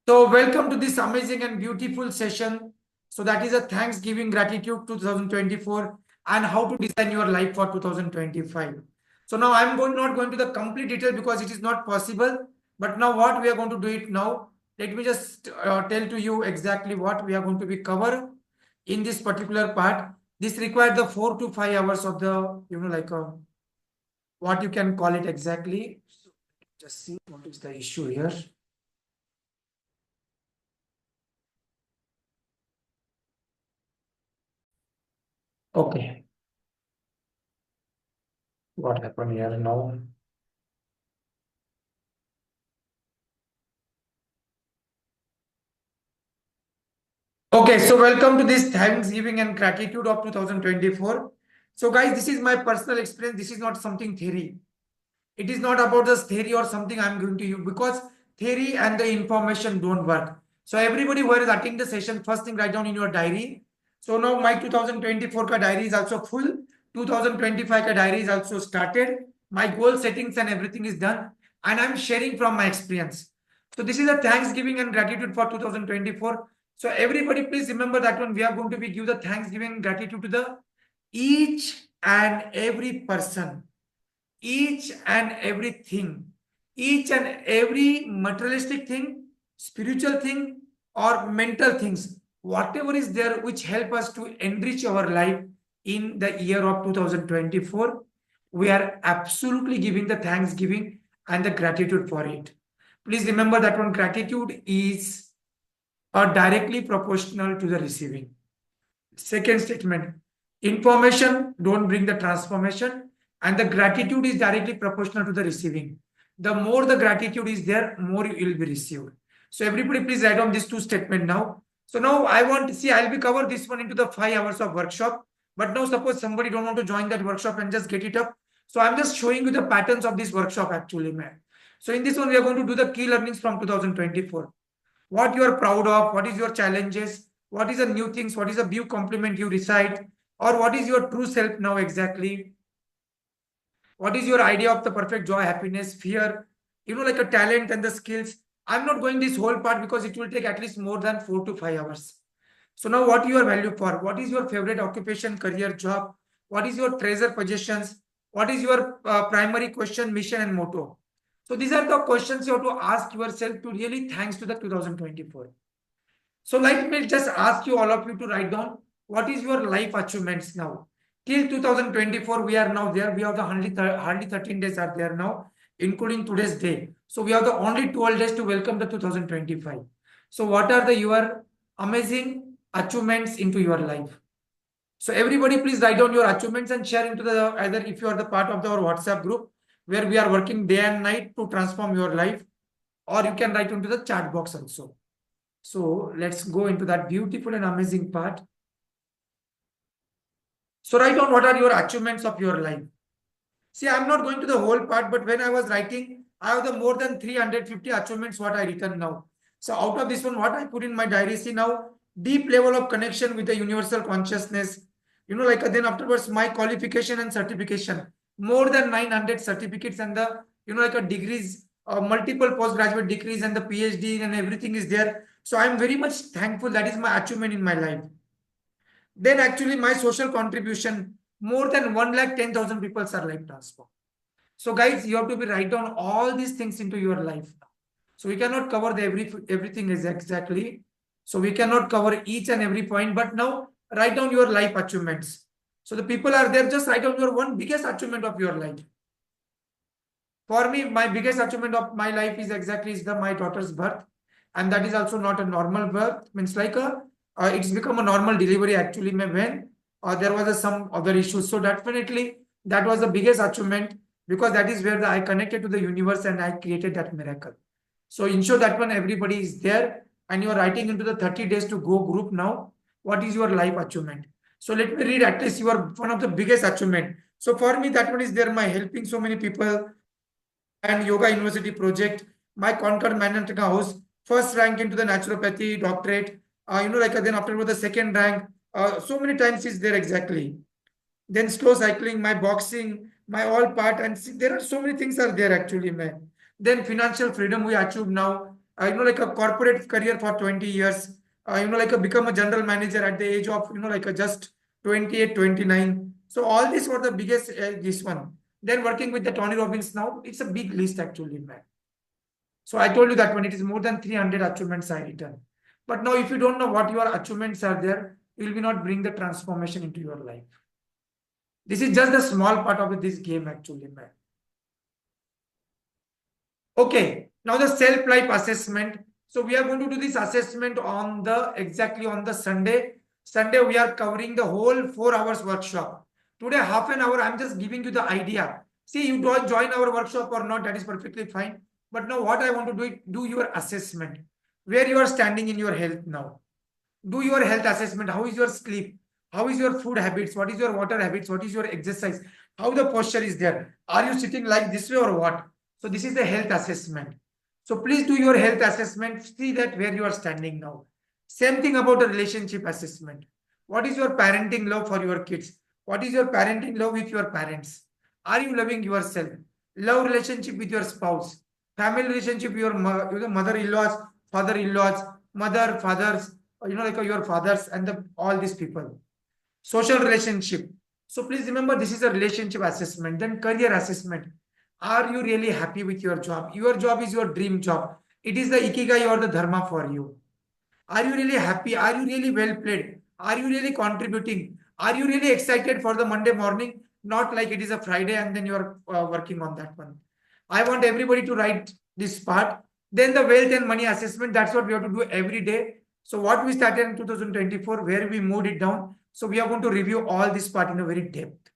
So welcome to this amazing and beautiful session. So that is a Thanksgiving Gratitude 2024 and how to design your life for 2025. So now I'm not going to the complete detail because it is not possible. But now what we are going to do it now. Let me just tell to you exactly what we are going to be cover in this particular part. This required the 4 to 5 hours of the, what you can call it exactly. So just see what is the issue here. Okay. What happened here now? Okay, so welcome to this Thanksgiving and Gratitude of 2024. So, guys, this is my personal experience. This is not something theory. It is not about this theory or something I'm going to you because theory and the information don't work. So, everybody who is attending the session, first thing write down in your diary. So, now my 2024 ka diary is also full. 2025 ka diary is also started. My goal settings and everything is done. And I'm sharing from my experience. So, this is a Thanksgiving and Gratitude for 2024. So everybody, please remember that one. We are going to be give the thanksgiving and gratitude to the each and every person, each and everything, each and every materialistic thing, spiritual thing, or mental things, whatever is there which help us to enrich our life in the year of 2024. We are absolutely giving the thanksgiving and the gratitude for it. Please remember that one gratitude is are directly proportional to the receiving. Second statement, information don't bring the transformation and the gratitude is directly proportional to the receiving. The more the gratitude is there, more you will be received. So everybody please write down these two statements now. So now I want to see, I'll be cover this one into the 5 hours of workshop. But now suppose somebody don't want to join that workshop and just get it up. So I'm just showing you the patterns of this workshop actually, man. So in this one, we are going to do the key learnings from 2024. What you are proud of, what is your challenges, what is the new things, what is the view compliment you recite, or what is your true self now exactly, what is your idea of the perfect joy, happiness, fear, like a talent and the skills. I'm not going this whole part because it will take at least more than 4 to 5 hours. So now what you are value for, what is your favorite occupation, career, job, what is your treasure possessions, what is your primary question, mission and motto. So these are the questions you have to ask yourself to really thanks to the 2024. So let me just ask you all of you to write down what is your life achievements now. Till 2024, we are now there. We have the hardly 13 days are there now, including today's day. So we have the only 12 days to welcome the 2025. So what are the your amazing achievements into your life? So everybody please write down your achievements and share into the either if you are the part of our WhatsApp group where we are working day and night to transform your life, or you can write into the chat box also. So let's go into that beautiful and amazing part. So write down what are your achievements of your life. See, I'm not going to the whole part, but when I was writing, I have the more than 350 achievements what I written now. So out of this one, what I put in my diary, see now, deep level of connection with the universal consciousness. Then afterwards, my qualification and certification. More than 900 certificates and the, degrees, multiple postgraduate degrees and the PhD and everything is there. So I'm very much thankful. That is my achievement in my life. Then actually my social contribution, more than 1,10,000 people are life transformed. So guys, you have to be write down all these things into your life. So we cannot cover the everything is exactly. So we cannot cover each and every point, but now write down your life achievements. So the people are there, just write down your one biggest achievement of your life. For me, my biggest achievement of my life is exactly is my daughter's birth. And that is also not a normal birth. Means like it's become a normal delivery actually when there was some other issues. So definitely that was the biggest achievement because that is where I connected to the universe and I created that miracle. So ensure that when everybody is there and you are writing into the 30 days to go group now, what is your life achievement? So let me read at least your one of the biggest achievement. So for me, that one is there, my helping so many people and Yoga University project, my Concord Manhattan House, first rank into the naturopathy doctorate, then after the second rank, so many times is there exactly. Then slow cycling, my boxing, my all part, and see, there are so many things are there actually, man. Then financial freedom we achieved now, like a corporate career for 20 years, like a become a general manager at the age of, like a just 28, 29. So all these were the biggest, this one. Then working with the Tony Robbins now, it's a big list actually, man. So I told you that when it is more than 300 achievements I written. But now if you don't know what your achievements are there, you will not bring the transformation into your life. This is just a small part of this game actually, man. Okay, now the self-life assessment. So we are going to do this assessment on the exactly on the Sunday. Sunday we are covering the whole 4 hours workshop. Today half an hour I'm just giving you the idea. See, you don't join our workshop or not, that is perfectly fine. But now what I want to do your assessment. Where you are standing in your health now. Do your health assessment. How is your sleep? How is your food habits? What is your water habits? What is your exercise? How the posture is there? Are you sitting like this way or what? So this is the health assessment. So please do your health assessment. See that where you are standing now. Same thing about the relationship assessment. What is your parenting love for your kids? What is your parenting love with your parents? Are you loving yourself? Love relationship with your spouse. Family relationship with your mother-in-laws, father-in-laws, mother, fathers, like your fathers and all these people. Social relationship. So please remember this is a relationship assessment. Then career assessment. Are you really happy with your job? Your job is your dream job. It is the ikigai or the dharma for you. Are you really happy? Are you really well played? Are you really contributing? Are you really excited for the Monday morning? Not like it is a Friday and then you are working on that one. I want everybody to write this part. Then the wealth and money assessment, that's what we have to do every day. So what we started in 2024, where we moved it down. So we are going to review all this part in a very depth.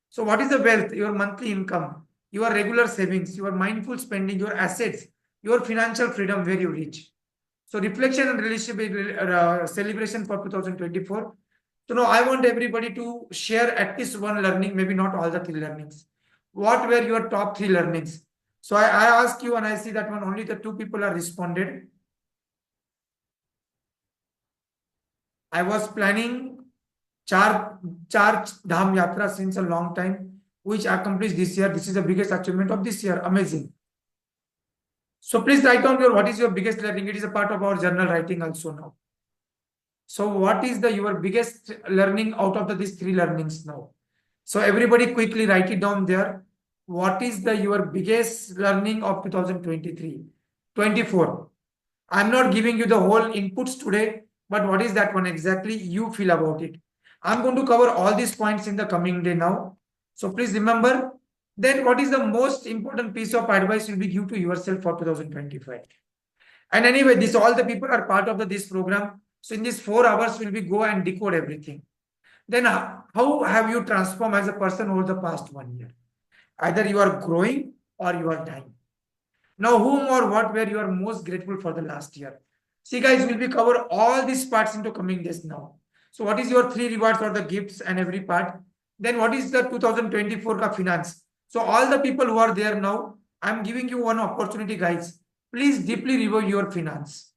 So what is the wealth? Your monthly income, your regular savings, your mindful spending, your assets, your financial freedom where you reach. So reflection and relationship celebration for 2024. So now I want everybody to share at least one learning, maybe not all the three learnings. What were your top three learnings? So I ask you and I see that one only the two people are responded. I was planning Char Dham Yatra since a long time, which I accomplished this year. This is the biggest achievement of this year. Amazing. So please write down what is your biggest learning. It is a part of our journal writing also now. So what is your biggest learning out of these three learnings now? So everybody quickly write it down there. What is your biggest learning of 2023? 24. I'm not giving you the whole inputs today, but what is that one exactly you feel about it? I'm going to cover all these points in the coming day now. So please remember, then what is the most important piece of advice will be give to yourself for 2025? And anyway, this all the people are part of this program. So in these 4 hours, will be go and decode everything. Then how have you transformed as a person over the past 1 year? Either you are growing or you are dying. Now, whom or what were you are most grateful for the last year? See, guys, we'll be cover all these parts into coming days now. So, what is your three rewards or the gifts and every part? Then, what is the 2024 ka finance? So, all the people who are there now, I'm giving you one opportunity, guys. Please deeply review your finance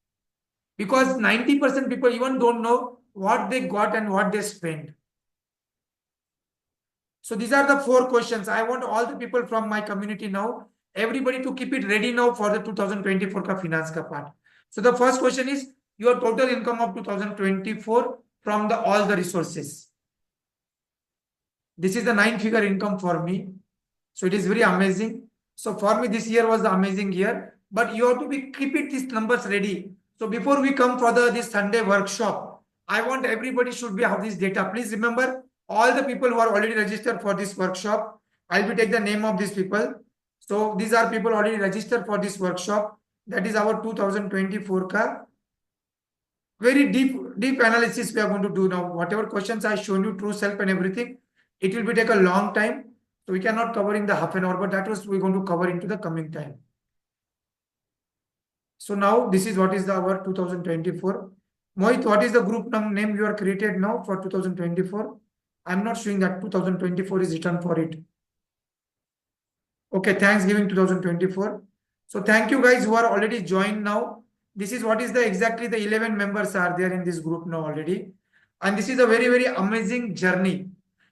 because 90% people even don't know what they got and what they spent. So these are the 4 questions. I want all the people from my community now, everybody to keep it ready now for the 2024 ka finance ka part. So the first question is your total income of 2024 from all the resources. This is the 9-figure income for me. So it is very amazing. So for me, this year was the amazing year, but you have to keep these numbers ready. So before we come for this Sunday workshop, I want everybody should have this data. Please remember all the people who are already registered for this workshop. I'll be take the name of these people. So these are people already registered for this workshop. That is our 2024 ka very deep analysis we are going to do now. Whatever questions I shown you, true self and everything, it will be take a long time. So we cannot cover in the half an hour, but that was we're going to cover into the coming time. So now this is what is our 2024. Mohit, what is the group name you are created now for 2024? I'm not showing that 2024 is written for it. Okay, Thanksgiving 2024. So thank you guys who are already joined now. This is what is exactly the 11 members are there in this group now already. And this is a very, very amazing journey.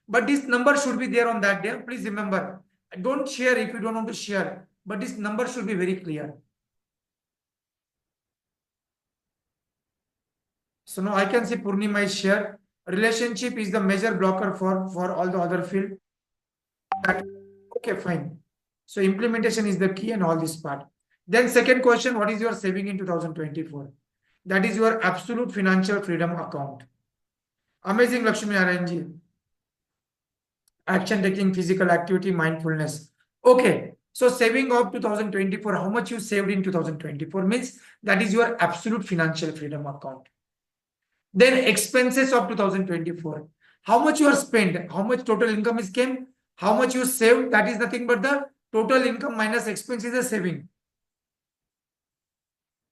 But this number should be there on that day. Please remember, don't share if you don't want to share. But this number should be very clear. So now I can see Purnima is shared. Relationship is the major blocker for all the other field. Okay, fine. So implementation is the key and all this part. Then second question, what is your saving in 2024? That is your absolute financial freedom account. Amazing Lakshmi Narayanji. Action taking, physical activity, mindfulness. Okay. So saving of 2024, how much you saved in 2024 means that is your absolute financial freedom account. Then expenses of 2024. How much you are spent, how much total income is came, how much you saved, that is nothing but the total income minus expense is a saving.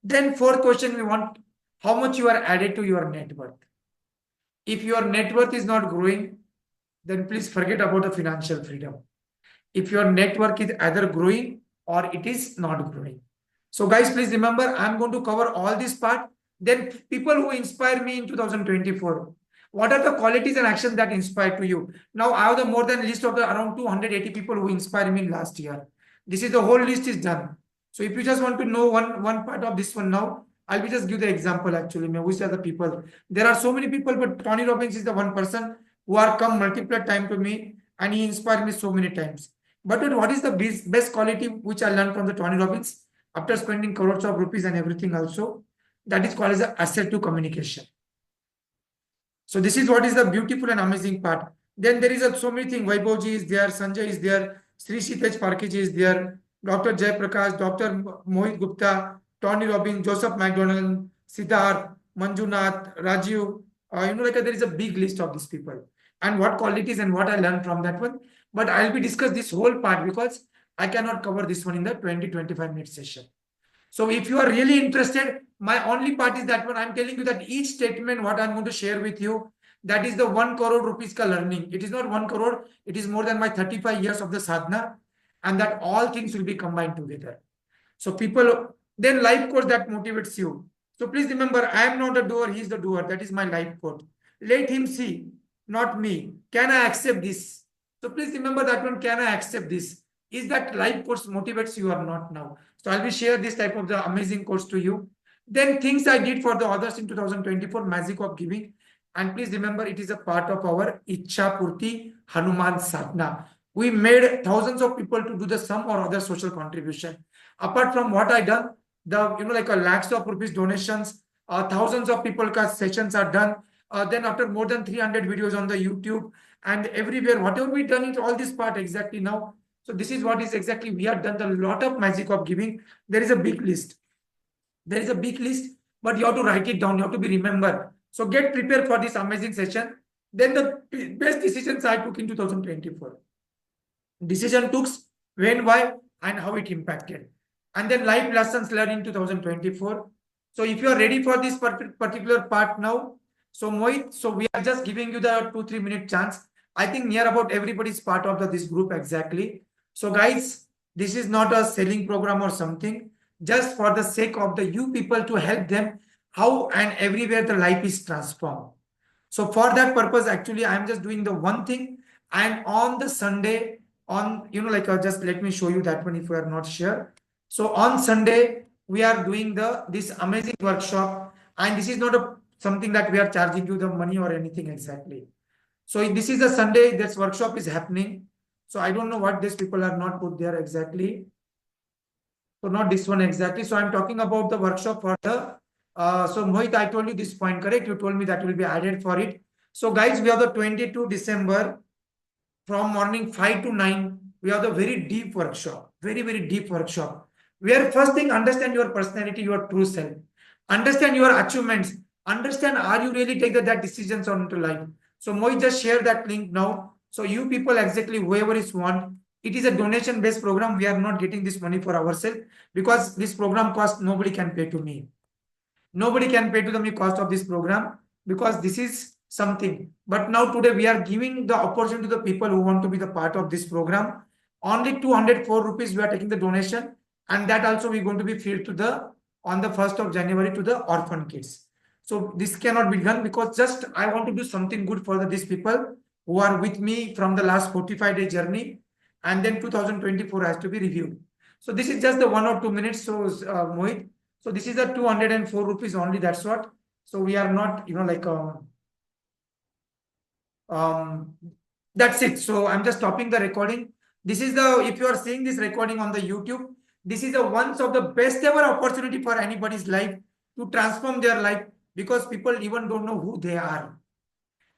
Then fourth question we want, how much you are added to your net worth. If your net worth is not growing, then please forget about the financial freedom. If your network is either growing or it is not growing. So guys, please remember, I'm going to cover all this part. Then people who inspire me in 2024. What are the qualities and actions that inspire to you? Now I have the more than list of the around 280 people who inspired me last year. This is the whole list is done. So if you just want to know one part of this one now, I'll be just give the example actually. Which are the people? There are so many people, but Tony Robbins is the one person who are come multiple time to me and he inspired me so many times. But what is the best quality which I learned from the Tony Robbins after spending crores of rupees and everything also? That is called as the assertive communication. So this is what is the beautiful and amazing part. Then there is so many things. Vaibhavji is there, Sanjay is there, Sri Sitej Parkeji is there, Dr. Jay Prakash, Dr. Mohit Gupta, Tony Robbins, Joseph McDonald, Siddharth, Manjunath, Rajiv. There is a big list of these people. And what qualities and what I learned from that one. But I'll be discuss this whole part because I cannot cover this one in the 20-25 minute session. So if you are really interested, my only part is that one. I'm telling you that each statement, what I'm going to share with you, that is the 1 crore rupees ka learning. It is not 1 crore. It is more than my 35 years of the sadhana. And that all things will be combined together. So people, then life coach that motivates you. So please remember, I am not the doer, he is the doer. That is my life coach. Let him see, not me. Can I accept this? So please remember that one, can I accept this? Is that life course motivates you or not now? So I'll be share this type of the amazing course to you. Then things I did for the others in 2024, magic of giving. And please remember, it is a part of our Icchapoorti Hanuman sadhana. We made thousands of people to do the some or other social contribution. Apart from what I done, the like a lakhs of rupees donations, thousands of people sessions are done. Then after more than 300 videos on the YouTube and everywhere, whatever we done it, all this part exactly now. So this is what is exactly we have done a lot of magic of giving. There is a big list. There is a big list, but you have to write it down. You have to be remembered. So get prepared for this amazing session. Then the best decisions I took in 2024. Decision took when, why, and how it impacted. And then life lessons learned in 2024. So if you are ready for this particular part now, so Mohit, so we are just giving you the 2-3 minute chance. I think near about everybody is part of this group exactly. So guys, this is not a selling program or something. Just for the sake of the you people to help them how and everywhere the life is transformed. So for that purpose, actually, I am just doing the one thing. And on the Sunday, on just let me show you that one if you are not sure. So on Sunday, we are doing this amazing workshop, and this is not something that we are charging you the money or anything exactly. So this is the Sunday this workshop is happening. So I don't know what these people are not put there exactly. So not this one exactly. So I'm talking about the workshop for the so Mohit, I told you this point, correct? You told me that will be added for it. So guys, we have the 22 December from morning 5 to 9. We have the very deep workshop, very, very deep workshop. Where first thing, understand your personality, your true self. Understand your achievements. Understand, are you really taking that decisions on to life? So Mohit, just share that link now. So you people exactly whoever is want. It is a donation-based program. We are not getting this money for ourselves because this program cost nobody can pay to me. Nobody can pay to the cost of this program because this is something. But now today we are giving the opportunity to the people who want to be the part of this program. Only 204 rupees we are taking the donation, and that also we're going to be free to the on the 1st of January to the orphan kids. So this cannot be done because just I want to do something good for these people who are with me from the last 45-day journey, and then 2024 has to be reviewed. So this is just the 1 or 2 minutes. So Mohit, so this is the 204 rupees only. That's what. So we are not, like um that's it. So I'm just stopping the recording. This is the, if you are seeing this recording on the YouTube, this is the once of the best ever opportunity for anybody's life to transform their life, because people even don't know who they are,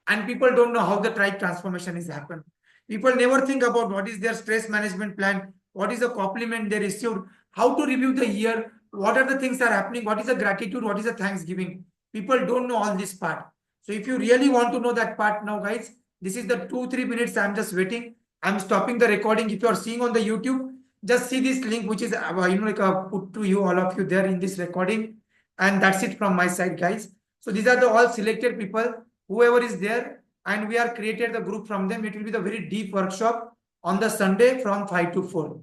and people don't know how the right transformation is happened. People never think about what is their stress management plan, what is the compliment they received, how to review the year, what are the things that are happening, what is the gratitude, what is the thanksgiving. People don't know all this part. So if you really want to know that part now, guys, this is the 2-3 minutes. I'm just waiting. I'm stopping the recording. If you are seeing on the YouTube, just see this link, which is put to you, all of you there in this recording, and that's it from my side, guys. So these are the all selected people, whoever is there, and we are created the group from them. It will be the very deep workshop on the Sunday from 5 to 4.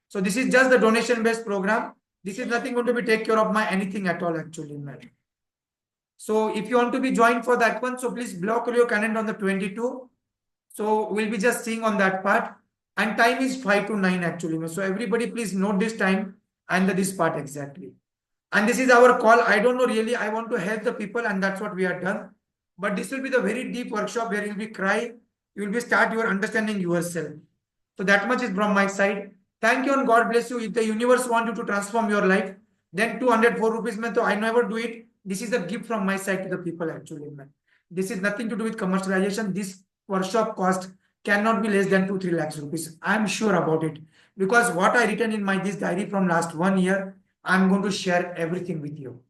So this is just the donation based program. This is nothing going to be take care of my anything at all, actually, man. So if you want to be joined for that one, so please block your calendar on the 22. So we'll be just seeing on that part. And time is 5 to 9, actually. So everybody please note this time and this part exactly. And this is our call. I don't know really. I want to help the people, and that's what we have done. But this will be the very deep workshop where you'll be cry. You will be start your understanding yourself. So that much is from my side. Thank you and God bless you. If the universe want you to transform your life, then 204 rupees mein, so I never do it. This is a gift from my side to the people, actually, man. This is nothing to do with commercialization. This workshop cost cannot be less than 2-3 lakhs rupees. I'm sure about it, because what I written in my this diary from last 1 year, I'm going to share everything with you.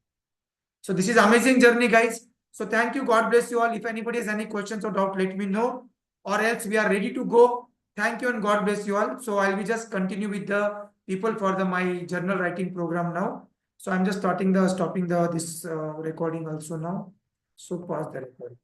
So this is amazing journey, guys. So thank you. God bless you all. If anybody has any questions or doubt, let me know, or else we are ready to go. Thank you and God bless you all. So I'll be just continue with the people for the my journal writing program now. So I'm just stopping the this recording also now. So pause the recording.